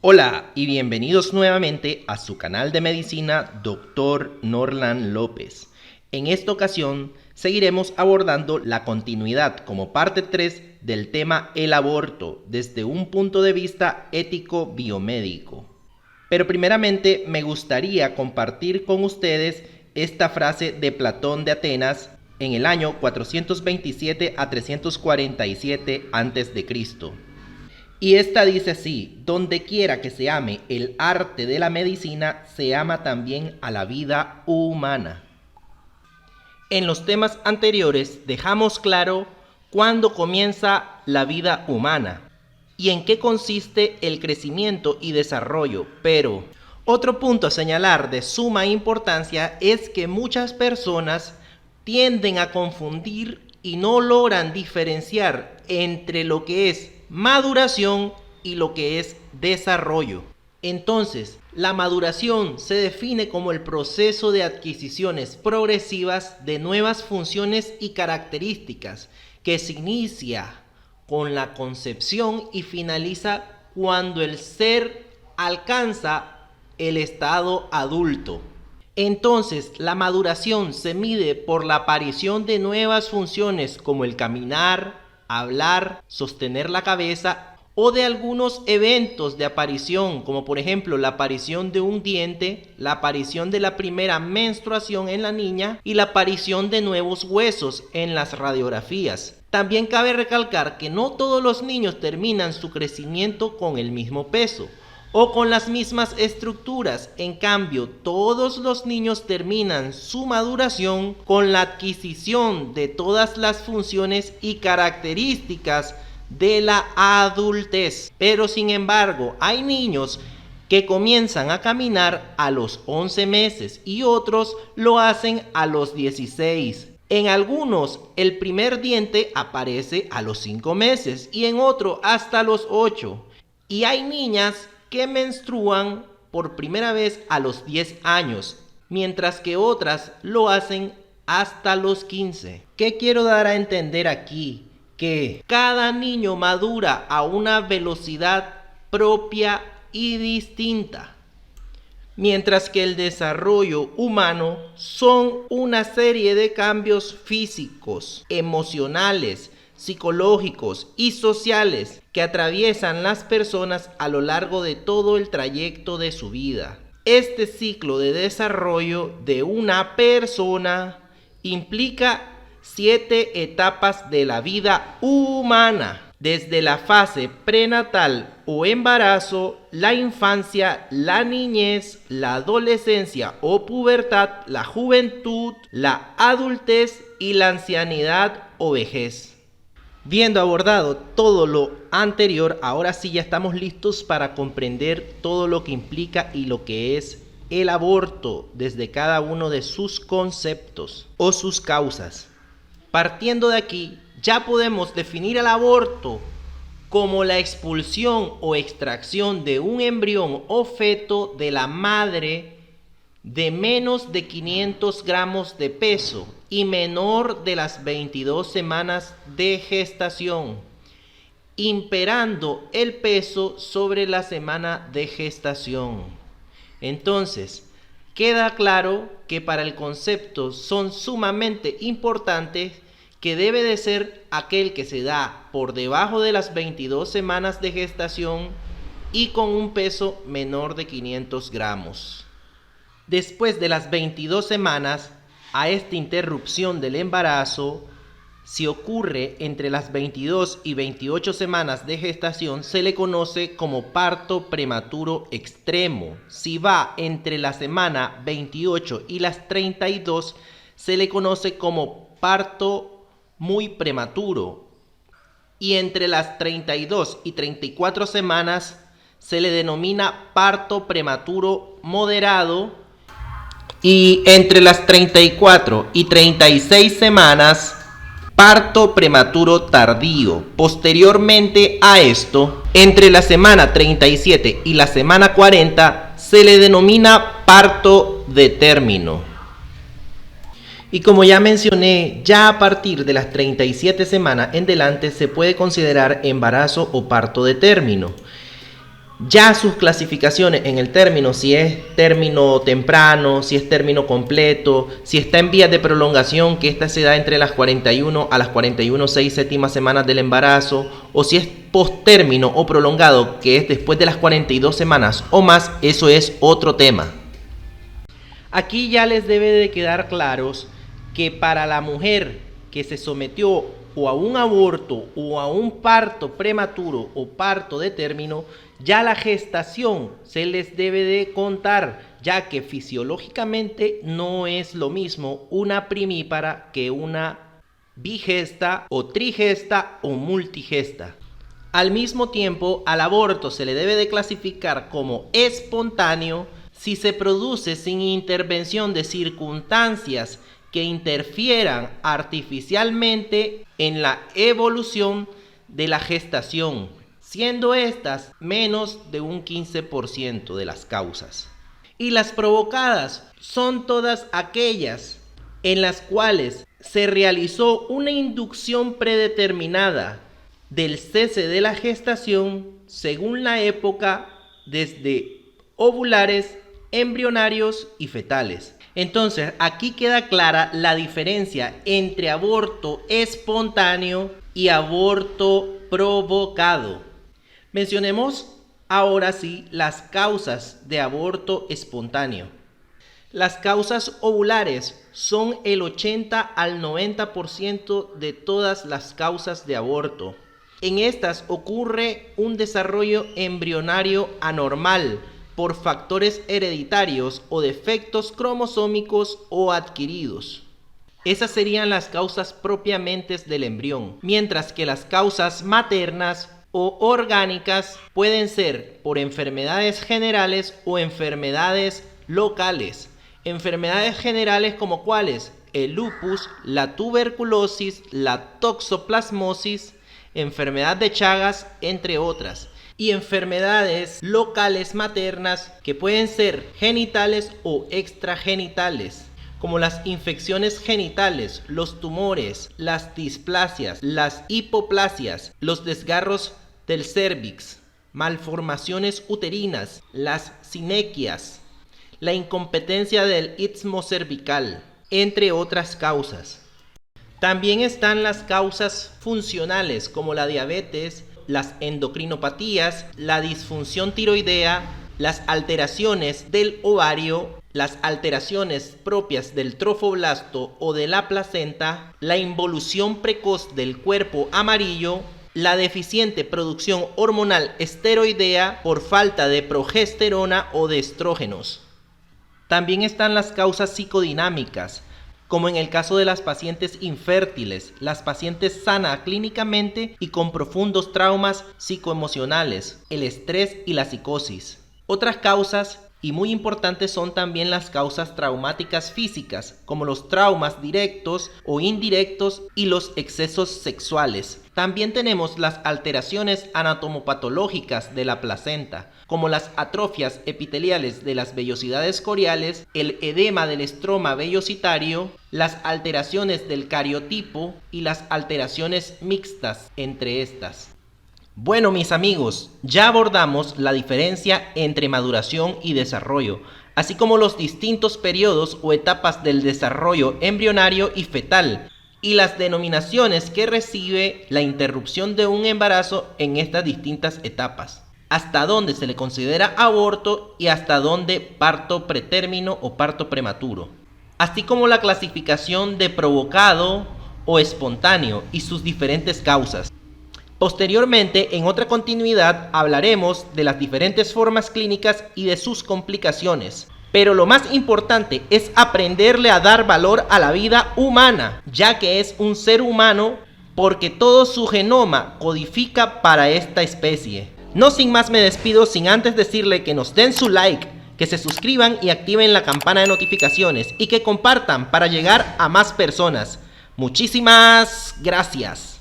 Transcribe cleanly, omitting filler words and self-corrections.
Hola y bienvenidos nuevamente a su canal de medicina Dr. Norlan López. En esta ocasión seguiremos abordando la continuidad como parte 3 del tema el aborto desde un punto de vista ético-biomédico. Pero primeramente me gustaría compartir con ustedes esta frase de Platón de Atenas en el año 427 a 347 a.C. Y esta dice así: donde quiera que se ame el arte de la medicina, se ama también a la vida humana. En los temas anteriores dejamos claro cuándo comienza la vida humana y en qué consiste el crecimiento y desarrollo, pero otro punto a señalar de suma importancia es que muchas personas tienden a confundir y no logran diferenciar entre lo que es maduración y lo que es desarrollo. Entonces, la maduración se define como el proceso de adquisiciones progresivas de nuevas funciones y características que se inicia con la concepción y finaliza cuando el ser alcanza el estado adulto. Entonces, la maduración se mide por la aparición de nuevas funciones como el caminar, hablar, sostener la cabeza o de algunos eventos de aparición, como por ejemplo la aparición de un diente, la aparición de la primera menstruación en la niña y la aparición de nuevos huesos en las radiografías. También cabe recalcar que no todos los niños terminan su crecimiento con el mismo peso o con las mismas estructuras. En cambio, todos los niños terminan su maduración con la adquisición de todas las funciones y características de la adultez. Pero sin embargo, hay niños que comienzan a caminar a los 11 meses y otros lo hacen a los 16. En algunos, el primer diente aparece a los 5 meses y en otro hasta los 8. Y hay niñas que menstruan por primera vez a los 10 años, mientras que otras lo hacen hasta los 15. ¿Qué quiero dar a entender aquí? Que cada niño madura a una velocidad propia y distinta, mientras que el desarrollo humano son una serie de cambios físicos, emocionales, psicológicos y sociales que atraviesan las personas a lo largo de todo el trayecto de su vida. Este ciclo de desarrollo de una persona implica 7 etapas de la vida humana, desde la fase prenatal o embarazo, la infancia, la niñez, la adolescencia o pubertad, la juventud, la adultez y la ancianidad o vejez. Viendo abordado todo lo anterior, ahora sí ya estamos listos para comprender todo lo que implica y lo que es el aborto desde cada uno de sus conceptos o sus causas. Partiendo de aquí, ya podemos definir el aborto como la expulsión o extracción de un embrión o feto de la madre de menos de 500 gramos de peso y menor de las 22 semanas de gestación, imperando el peso sobre la semana de gestación. Entonces, queda claro que para el concepto son sumamente importantes que debe de ser aquel que se da por debajo de las 22 semanas de gestación y con un peso menor de 500 gramos. Después de las 22 semanas, a esta interrupción del embarazo, si ocurre entre las 22 y 28 semanas de gestación, se le conoce como parto prematuro extremo. Si va entre la semana 28 y las 32, se le conoce como parto muy prematuro. Y entre las 32 y 34 semanas, se le denomina parto prematuro moderado. Y entre las 34 y 36 semanas, parto prematuro tardío. Posteriormente a esto, entre la semana 37 y la semana 40, se le denomina parto de término. Y como ya mencioné, ya a partir de las 37 semanas en adelante se puede considerar embarazo o parto de término. Ya sus clasificaciones en el término, si es término temprano, si es término completo, si está en vías de prolongación, que esta se da entre las 41 a las 41,6 semanas del embarazo, o si es posttérmino o prolongado, que es después de las 42 semanas o más, eso es otro tema. Aquí ya les debe de quedar claros que para la mujer que se sometió o a un aborto o a un parto prematuro o parto de término, ya la gestación se les debe de contar, ya que fisiológicamente no es lo mismo una primípara que una bigesta o trigesta o multigesta. Al mismo tiempo, al aborto se le debe de clasificar como espontáneo si se produce sin intervención de circunstancias que interfieran artificialmente en la evolución de la gestación, siendo estas menos de un 15% de las causas. Y las provocadas son todas aquellas en las cuales se realizó una inducción predeterminada del cese de la gestación según la época, desde ovulares, embrionarios y fetales. Entonces, aquí queda clara la diferencia entre aborto espontáneo y aborto provocado. Mencionemos ahora sí las causas de aborto espontáneo. Las causas ovulares son el 80 al 90% de todas las causas de aborto. En estas ocurre un desarrollo embrionario anormal por factores hereditarios o defectos cromosómicos o adquiridos. Esas serían las causas propiamente del embrión, mientras que las causas maternas o orgánicas pueden ser por enfermedades generales o enfermedades locales. Enfermedades generales como cuáles: el lupus, la tuberculosis, la toxoplasmosis, enfermedad de Chagas, entre otras. Y enfermedades locales maternas que pueden ser genitales o extragenitales, como las infecciones genitales, los tumores, las displasias, las hipoplasias, los desgarros del cérvix, malformaciones uterinas, las sinequias, la incompetencia del istmo cervical, entre otras causas. También están las causas funcionales como la diabetes, las endocrinopatías, la disfunción tiroidea, las alteraciones del ovario, las alteraciones propias del trofoblasto o de la placenta, la involución precoz del cuerpo amarillo, la deficiente producción hormonal esteroidea por falta de progesterona o de estrógenos. También están las causas psicodinámicas, como en el caso de las pacientes infértiles, las pacientes sanas clínicamente y con profundos traumas psicoemocionales, el estrés y la psicosis. Otras causas y muy importantes son también las causas traumáticas físicas, como los traumas directos o indirectos y los excesos sexuales. También tenemos las alteraciones anatomopatológicas de la placenta, como las atrofias epiteliales de las vellosidades coriales, el edema del estroma vellositario, las alteraciones del cariotipo y las alteraciones mixtas entre estas. Bueno, mis amigos, ya abordamos la diferencia entre maduración y desarrollo, así como los distintos periodos o etapas del desarrollo embrionario y fetal, y las denominaciones que recibe la interrupción de un embarazo en estas distintas etapas, hasta dónde se le considera aborto y hasta dónde parto pretérmino o parto prematuro, así como la clasificación de provocado o espontáneo y sus diferentes causas. Posteriormente, en otra continuidad, hablaremos de las diferentes formas clínicas y de sus complicaciones. Pero lo más importante es aprenderle a dar valor a la vida humana, ya que es un ser humano, porque todo su genoma codifica para esta especie. No sin más me despido sin antes decirle que nos den su like, que se suscriban y activen la campana de notificaciones y que compartan para llegar a más personas. Muchísimas gracias.